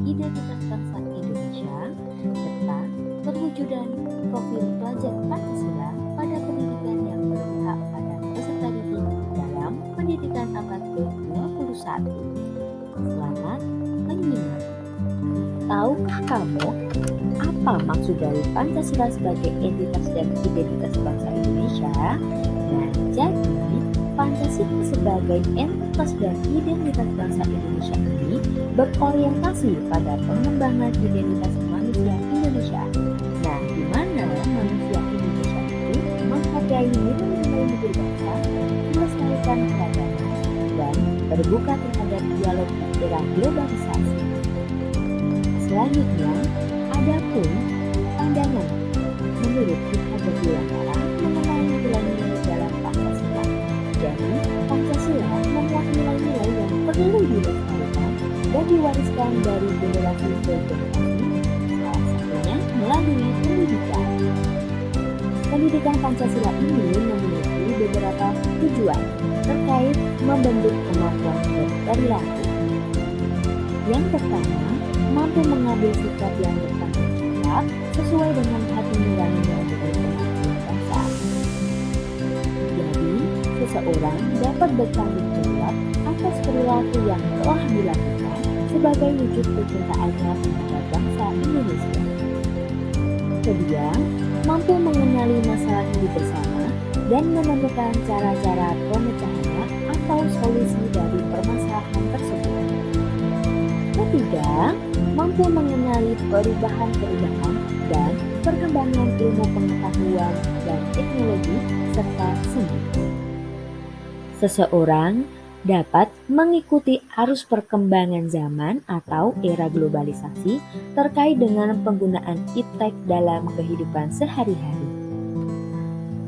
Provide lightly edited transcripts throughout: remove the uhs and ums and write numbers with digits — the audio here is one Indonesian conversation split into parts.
identitas bangsa Indonesia, serta perwujudan profil pelajar Pancasila pada pendidikan yang berpihak pada peserta didik dalam pendidikan abad ke-21. Selamat menyimak. Tahukah kamu apa maksud dari Pancasila sebagai entitas dan identitas bangsa Indonesia? Nah, jadi Pancasila sebagai entitas dan identitas bangsa Indonesia ini berorientasi pada pengembangan identitas manusia Indonesia. Nah, di mana manusia Indonesia itu menghargai nilai-nilai luhur bangsa, melestarikan keragaman, dan terbuka terhadap dialog di era globalisasi. Selanjutnya, ada pun pandangan menurut Kita Berdiantara mengenai nilai-nilai dalam Pancasila. Jadi, Pancasila memuat nilai-nilai yang perlu dilestarikan dan diwariskan dari generasi ke generasi, salah satunya melalui pendidikan. Pendidikan Pancasila ini memiliki beberapa tujuan terkait membentuk kemampuan berperilaku. Yang pertama, mampu mengambil sikap yang bertanggung jawab sesuai dengan hati nurani yang berpengalaman bangsa. Jadi, seseorang dapat bertanggung jawab atas perilaku yang telah dilakukan sebagai wujud kecintaannya kepada bangsa Indonesia. Kedua, mampu mengenali masalah hidup bersama dan menemukan cara-cara pemecahannya atau solusi dari permasalahan tersebut. Ketiga, mampu mengenali perubahan-perubahan dan perkembangan ilmu pengetahuan dan teknologi serta seni. Seseorang dapat mengikuti arus perkembangan zaman atau era globalisasi terkait dengan penggunaan iptek dalam kehidupan sehari-hari.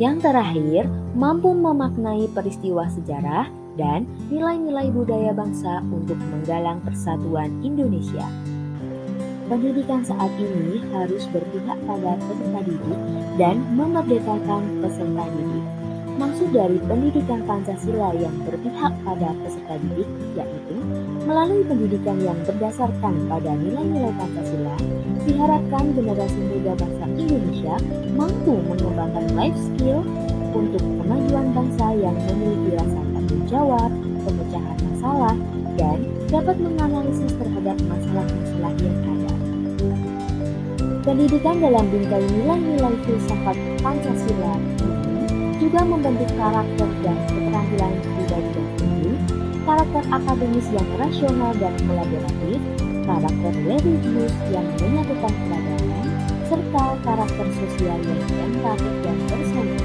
Yang terakhir, mampu memaknai peristiwa sejarah dan nilai-nilai budaya bangsa untuk menggalang persatuan Indonesia. Pendidikan saat ini harus berpihak pada peserta didik dan memerdekakan peserta didik. Maksud dari pendidikan Pancasila yang berpihak pada peserta didik yaitu melalui pendidikan yang berdasarkan pada nilai-nilai Pancasila, diharapkan generasi muda bangsa Indonesia mampu mengembangkan life skill untuk kemajuan bangsa yang memiliki rasa tanggung jawab, pemecahan masalah, dan dapat menganalisis terhadap masalah-masalah yang ada. Pendidikan dalam bingkai nilai-nilai filsafat Pancasila ini juga membentuk karakter dan keterampilan pribadi dan individu, karakter akademis yang rasional dan kolaboratif, karakter religius yang menyatukan keragaman, serta karakter sosial yang empatik dan bersahabat.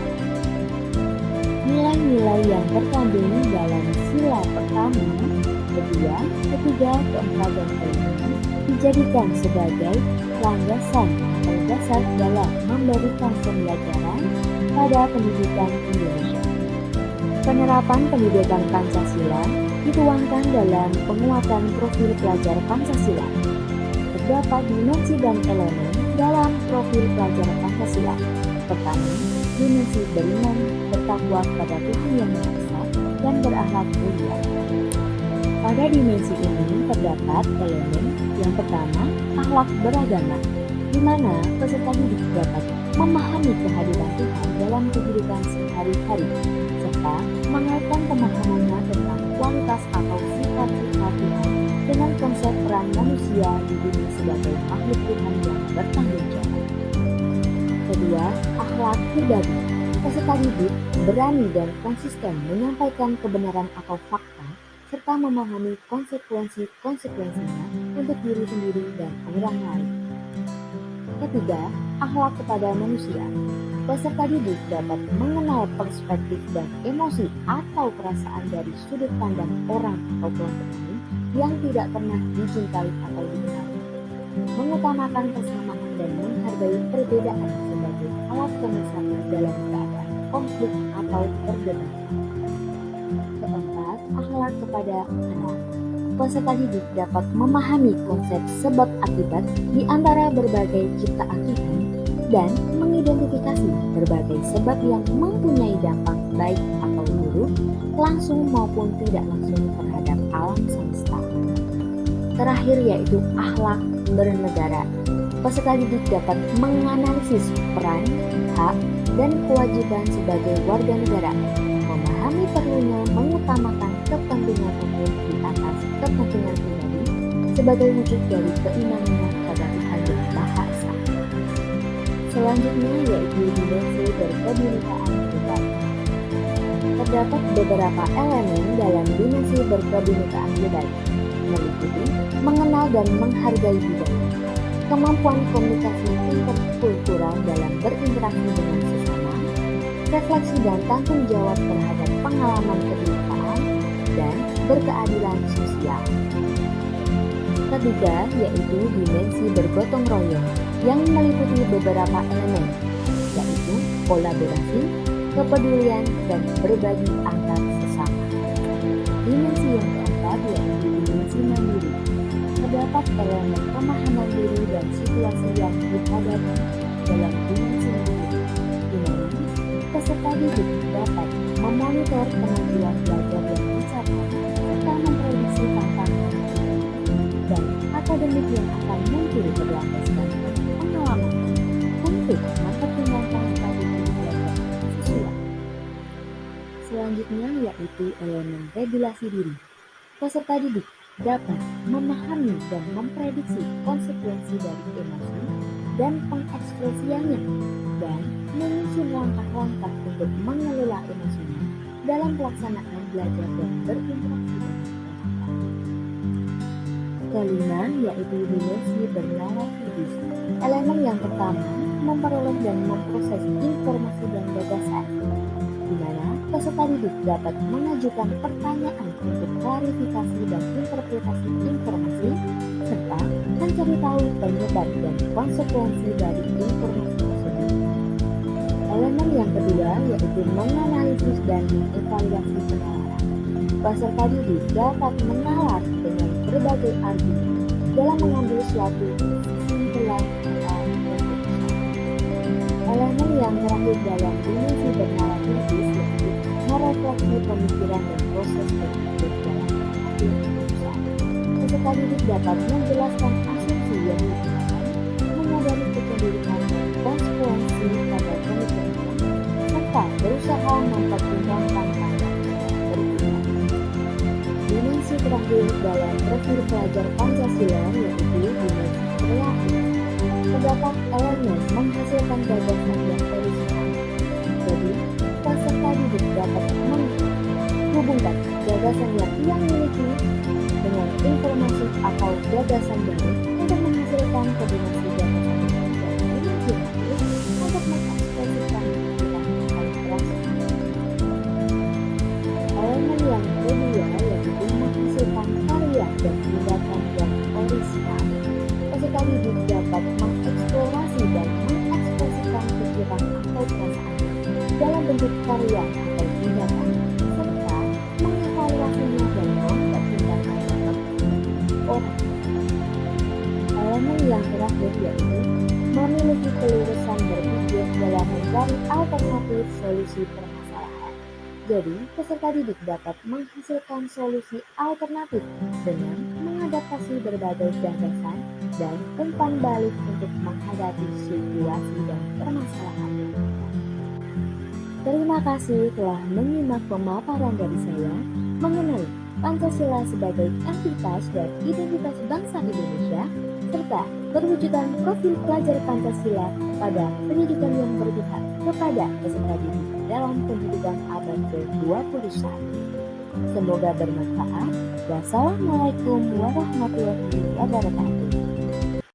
Nilai-nilai yang terkandung dalam sila pertama, kedua, ketiga, keempat, dan kelima dijadikan sebagai landasan atau dasar dalam memberikan pembelajaran pada pendidikan Indonesia. Penerapan pendidikan Pancasila dituangkan dalam penguatan profil pelajar Pancasila. Terdapat dimensi dan elemen dalam profil pelajar Pancasila. Pertama, dimensi beriman, bertakwa kepada Tuhan Yang Maha Esa, dan berakhlak mulia. Pada dimensi ini terdapat elemen yang pertama, akhlak beragama, di mana peserta didik dapat memahami kehadiran Tuhan dalam kehidupan sehari-hari, serta mengaitkan pemahamannya tentang kualitas atau sifat-sifat Tuhan dengan konsep peran manusia di bumi sebagai makhluk Tuhan yang bertanggung jawab. Kedua, akhlak pribadi. Peserta didik berani dan konsisten menyampaikan kebenaran atau fakta, serta memahami konsekuensinya untuk diri sendiri dan orang lain. Ketiga, akhlak kepada manusia. Peserta didik dapat mengenal perspektif dan emosi atau perasaan dari sudut pandang orang atau kelompok lain yang tidak pernah dicintai atau dikenali. Mengutamakan persamaan dan menghargai perbedaan sebagai alat pemersatu dalam keadaan konflik atau perdebatan. Keempat, akhlak kepada anak. Peserta didik dapat memahami konsep sebab akibat di antara berbagai ciptaan Tuhan dan mengidentifikasi berbagai sebab yang mempunyai dampak baik atau buruk, langsung maupun tidak langsung terhadap alam semesta. Terakhir yaitu akhlak bernegara. Peserta didik dapat menganalisis peran, hak, dan kewajiban sebagai warga negara, memahami perlunya mengutamakan kepentingan umum di atas kepentingan pribadi sebagai wujud dari keimanannya pada Tuhan Yang Maha Esa. Selanjutnya yaitu dimensi berkebinekaan budaya. Terdapat beberapa elemen dalam dimensi berkebinekaan budaya, meliputi mengenal dan menghargai budaya, kemampuan komunikasi interkultural dalam berinteraksi dengan sesama, refleksi dan tanggung jawab terhadap pengalaman kebinekaan, dan berkeadilan sosial. Ketiga yaitu dimensi bergotong royong yang meliputi beberapa elemen, yaitu kolaborasi, kepedulian, dan berbagi antar sesama. Dimensi yang keempat yaitu dimensi mandiri. Terdapat elemen pemahaman diri dan situasi yang dihadapi dalam dimensi mandiri, di mana peserta didik dapat memonitor kemajuan belajar yang dicapai serta memprediksi tantangan dan akademik yang akan muncul berdasarkan pengalaman untuk mempertimbangkan strategi belajar sesuai. Selanjutnya yaitu elemen regulasi diri. Peserta didik dapat memahami dan memprediksi konsekuensi dari emosi dan pengekspresiannya dan menyusun langkah-langkah untuk mengelola emosinya dalam pelaksanaan belajar dan berinteraksi dengan orang. Kelima yaitu dimensi bernarasi diri. Elemen yang pertama memperoleh dan memproses informasi dan gagasan, di mana peserta didik dapat mengajukan pertanyaan untuk klarifikasi dan interpretasi informasi, serta mencari tahu penyebab dan konsekuensi dari informasi tersebut. Elemen yang kedua yaitu menganalisis dan mengevaluasi penalaran. Peserta didik dapat menalar dengan berbagai argumen dalam mengambil suatu kesimpulan atau keputusan. Elemen yang terakhir dalam dimensi bernarasi yaitu merefleksi pemikiran dan proses berpikir dalam mengambil keputusan. Peserta didik dapat menjelaskan asumsi yang digunakan, menyadari kecenderungan dan konsekuensi pada pemikiran, serta berusaha mempertimbangkan pandangan berbeda. Dimensi terakhir dalam profil pelajar Pancasila yaitu dimensi perilaku. Terdapat elemen menghasilkan gagasan yang orisinal. Jadi, peserta didik dapat menghubungkan gagasan yang ia miliki dengan informasi atau gagasan baru untuk menghasilkan kombinasi gagasan yang imajinatif untuk mengekspresikan pikiran atau perasaan. Elemen yang kedua yaitu menghasilkan karya dan tindakan yang orisinal. Peserta didik dapat mengeksplorasi dan mengekspresikan pikiran atau perasaan dalam bentuk karya atau tindakan, serta mengevaluasinya dan mempertimbangkan orang. Elemen yang terakhir yaitu memiliki kelurusan berpikir dalam mencari alternatif solusi permasalahan. Jadi, peserta didik dapat menghasilkan solusi alternatif dengan mengadaptasi berbagai gagasan dan umpan balik untuk menghadapi situasi dan permasalahan. Terima kasih telah menyimak pemaparan dari saya mengenai Pancasila sebagai entitas dan identitas bangsa Indonesia, serta perwujudan profil pelajar Pancasila pada pendidikan yang berpihak kepada peserta didik dalam pendidikan abad ke-21. Semoga bermanfaat. Wassalamualaikum warahmatullahi wabarakatuh.